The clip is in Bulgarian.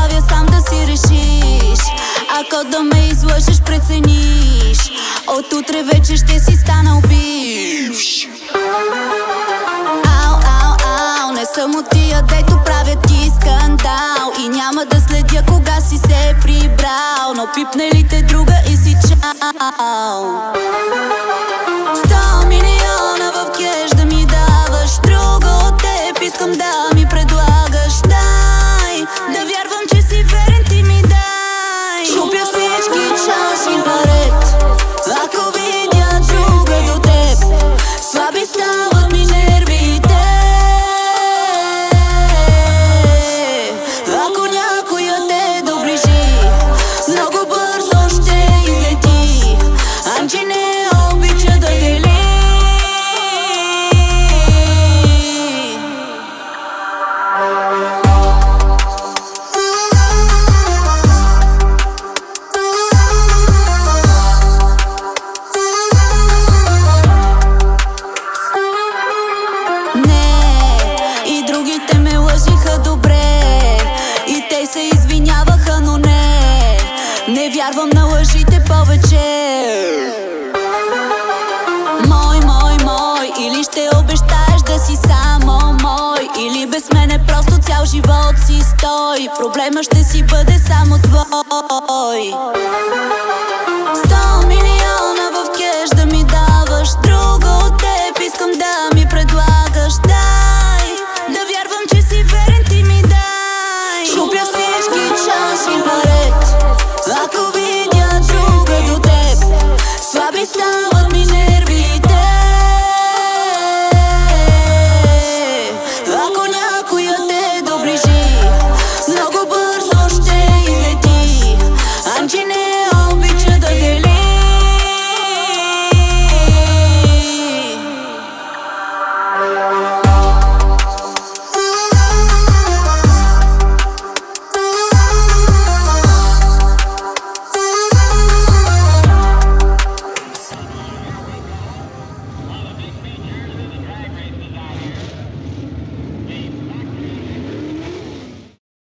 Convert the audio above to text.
оставя сам да си решиш. Ако да ме излъжеш, прецениш, от утре вече ще си станал бивш. Ау, ау, ау, не съм от тия, дето правят ти скандал. И няма да следя кога си се прибрал, но пипне ли те друга и си чао. 100 милиона в кеш да ми даваш, друго от теб искам да ми предлагаш. Дай да вярвам, че си верен, ти ми дай. Шупя всички чаши наред, ако видя друга до теб. Слаби стават ми нервите, ако някоя те доближи, много бързо ще излети. Анджи не обича да дели. Другите ме лъжиха добре и те се извиняваха, но не вярвам на лъжите повече. Мой, мой, мой, или ще обещаеш да си само мой, или без мене просто цял живот си стой. Проблема ще си бъде само твой. 100 милиона в кеш да ми дай.